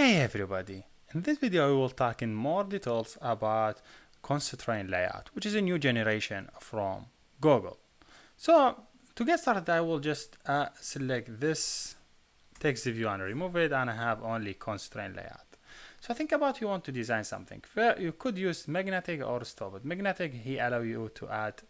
Hey everybody! In this video we will talk in more details about Constraint Layout, which is a new generation from Google. So to get started I will just select this text view and remove it, and I have only Constraint Layout. So think about you want to design something. You could use magnetic or stop it. Magnetic, he allow you to add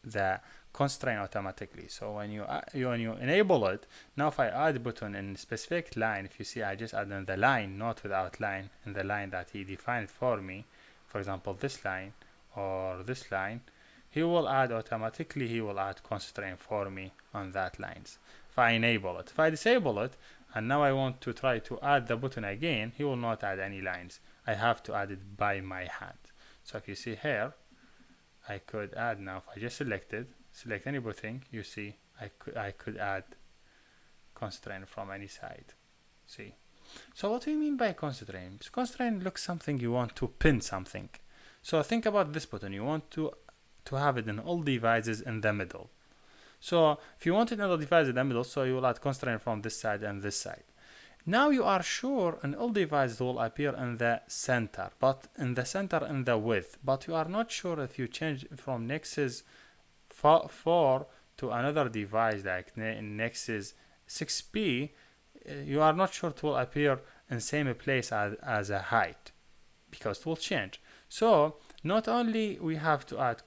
the constraint automatically. So when you enable it, now if I add a button in specific line, if you see I just add in the line, not without line, in the line that he defined for me, for example this line or this line, he will add automatically, he will add constraint for me on that lines if I enable it. If I disable it and now I want to try to add the button again, he will not add any lines. I have to add it by my hand. So if you see here, I could add now, if I just select any button, you see I could add constraint from any side. See? So what do you mean by constraint? Constraint looks something you want to pin something. So think about this button, you want to have it in all devices in the middle. So if you want it in all devices in the middle, so you will add constraint from this side and this side. Now you are sure an all device will appear in the center, but in the center in the width, but you are not sure if you change from Nexus 4 to another device like Nexus 6P, you are not sure it will appear in same place as a height, because it will change. So not only we have to add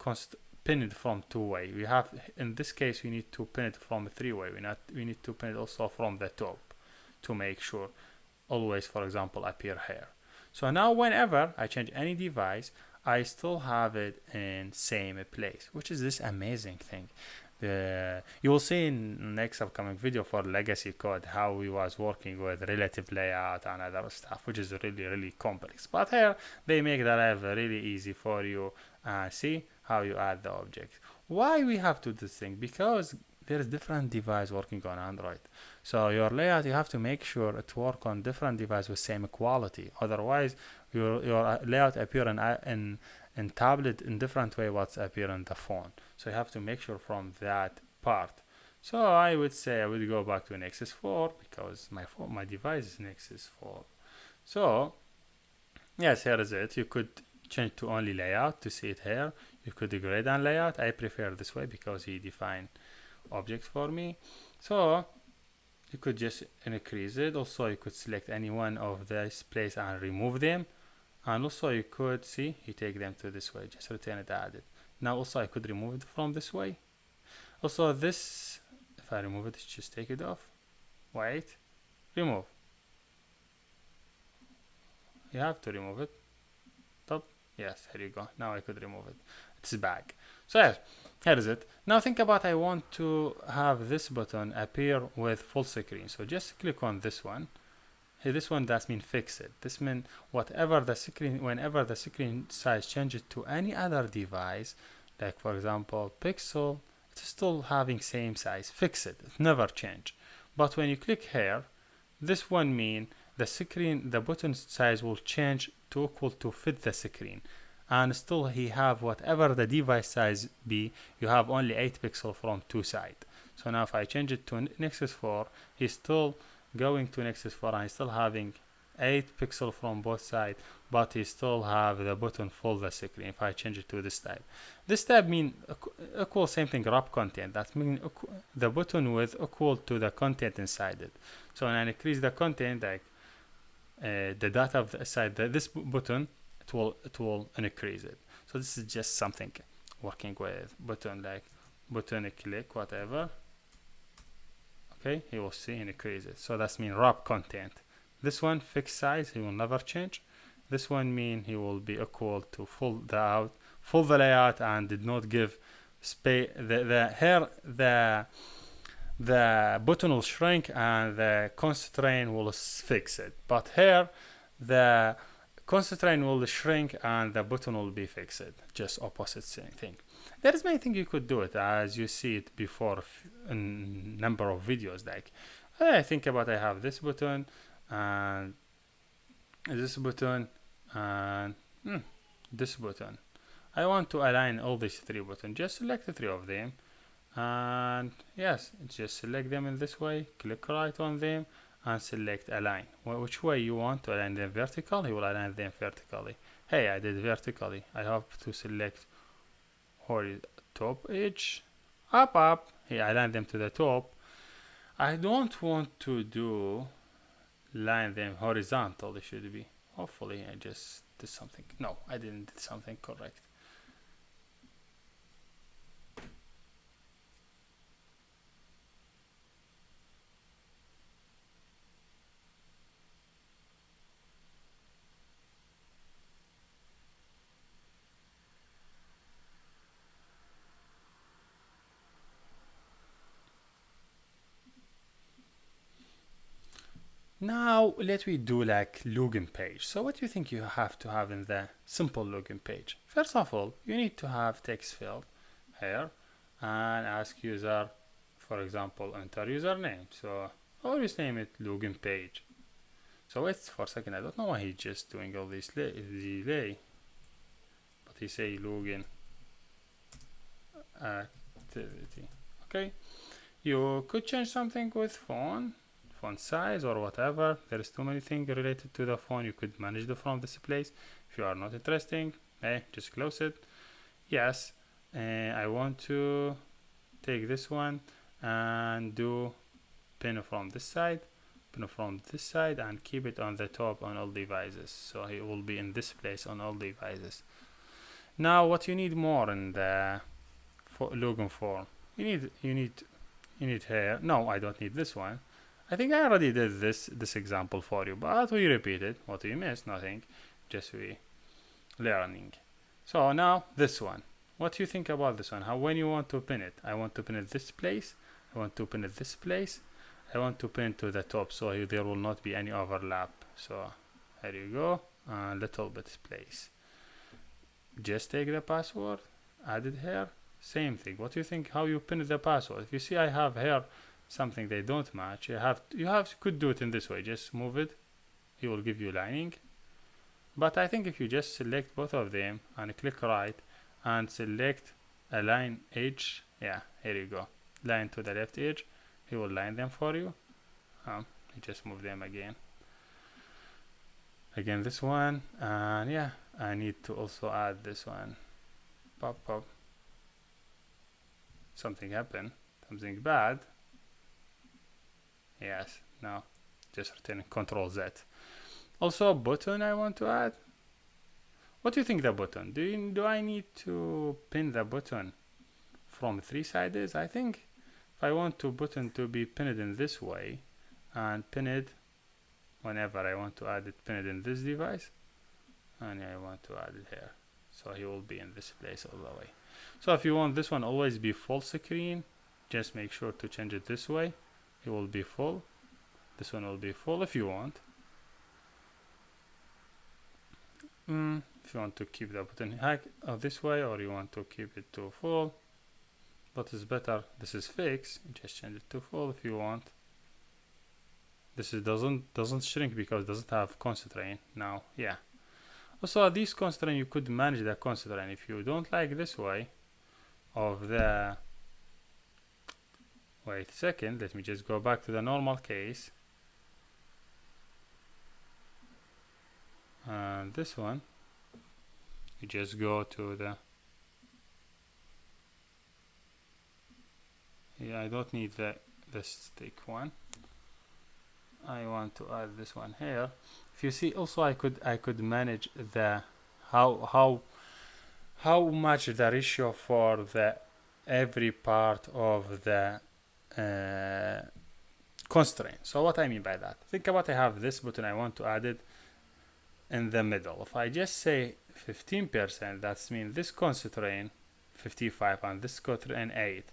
pin it from two-way, we have, in this case we need to pin it from three-way, we need to pin it also from the top, to make sure always, for example, appear here. So now whenever I change any device, I still have it in same place, which is this amazing thing. You will see in next upcoming video for legacy code how we was working with relative layout and other stuff, which is really complex. But here they make the life really easy for you. See how you add the object. Why we have to do this thing? Because there is different device working on Android. So your layout, you have to make sure it work on different device with same quality. Otherwise, your layout appear in tablet in different way what's appear on the phone. So you have to make sure from that part. So I would say I would go back to Nexus 4 because my device is Nexus 4. So yes, here is it. You could change to only layout to see it here. You could degrade and layout. I prefer this way because he defined objects for me. So you could just increase it. Also you could select any one of this place and remove them, and also you could see he take them to this way, just return it added. Now also I could remove it from this way. Also this, if I remove it, just take it off, wait, remove, you have to remove it, top, yes, here you go. Now I could remove it, it's back. So yes, here is it. Now think about, I want to have this button appear with full screen. So just click on this one. Hey, this one, that means fix it. This means whatever the screen, whenever the screen size changes to any other device, like for example Pixel, it's still having same size. Fix it. It never change. But when you click here, this one mean the screen, the button size will change to equal to fit the screen. And still he have whatever the device size be, you have only 8 pixels from two sides. So now if I change it to Nexus 4, he's still going to Nexus 4 and he's still having 8 pixels from both sides, but he still have the button full the screen. If I change it to this tab mean equal same thing, wrap content. That means the button width equal to the content inside it. So when I increase the content, like the data of the side, this button, it will increase it. So this is just something working with button, like button click whatever. Okay, he will see and increase it. So that's mean wrap content. This one fixed size, he will never change. This one mean he will be equal to full the layout and did not give space. The button will shrink and the constraint will fix it. But here the constraint will shrink and the button will be fixed. Just opposite same thing. There is many things you could do it, as you see it before in number of videos. Like I think about, I have this button and this button and this button. I want to align all these three buttons. Just select the three of them, and yes, just select them in this way, click right on them, and select align. Which way you want to align them vertical, he will align them vertically. Hey, I did vertically. I have to select top edge, up. He align them to the top. I don't want to do line them horizontal. It should be. Hopefully I just did something. No, I didn't do something correct. Now let me do like login page. So what do you think you have to have in the simple login page? First of all, you need to have text field here and ask user, for example, enter username. So always name it login page. So wait for a second. I don't know why he's just doing all this delay, but he say login activity. Okay, you could change something with font size or whatever. There is too many things related to the phone. You could manage the from this place. If you are not interested, just close it. Yes, I want to take this one and do pin from this side, and keep it on the top on all devices. So it will be in this place on all devices. Now what you need more in the login form? You need here. No, I don't need this one. I think I already did this example for you, but we repeat it. What you missed? Nothing. Just we learning. So now this one. What do you think about this one? When you want to pin it? I want to pin it this place. I want to pin it this place. I want to pin to the top, so there will not be any overlap. So there you go. A little bit place. Just take the password, add it here. Same thing. What do you think? How you pin the password? If you see, I have here something they don't match. You could do it in this way. Just move it. He will give you lining. But I think if you just select both of them and click right and select align edge, yeah, here you go. Line to the left edge. He will line them for you. You just move them again. Again, this one, and yeah, I need to also add this one. Pop. Something happened. Something bad. Yes, no, just return Control Z. Also, button I want to add. What do you think the button? Do I need to pin the button from 3 sides? I think if I want to button to be pinned in this way and pin it whenever I want to add it, pin it in this device, and I want to add it here, so he will be in this place all the way. So if you want this one always be full screen, just make sure to change it this way. It will be full. This one will be full if you want. If you want to keep the button this way, or you want to keep it to full, what is better? This is fixed. Just change it to full if you want. This is doesn't shrink because it doesn't have constraint now. Yeah. Also, these constraint you could manage the constraint if you don't like this way of the. Wait a second. Let me just go back to the normal case. And this one, you just go to the. Yeah, I don't need the stick one. I want to add this one here. If you see, also I could manage the how much the ratio for the every part of the constraint. So what I mean by that, think about I have this button, I want to add it in the middle. If I just say 15%, that means this constraint 55 and this constraint 8.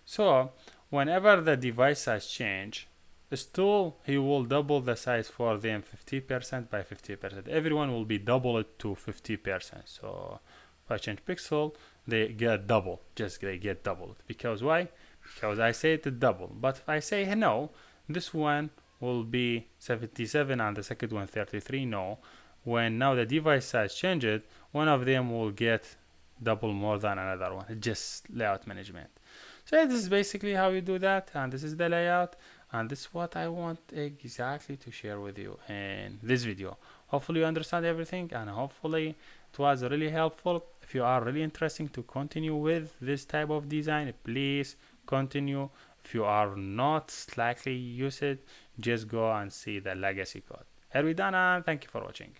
So whenever the device size change, still he will double the size for them 50% by 50%. Everyone will be doubled to 50%. So if I change pixel, they get double. Just they get doubled. Because why? Because I say it double. But if I say no, this one will be 77 and the second one 33. No. When now the device size changes, one of them will get double more than another one. Just layout management. So this is basically how you do that, and this is the layout. And this is what I want exactly to share with you in this video. Hopefully you understand everything, and hopefully it was really helpful. If you are really interested to continue with this type of design, please continue. If you are not slightly used it, just go and see the legacy code. Here we done, and thank you for watching.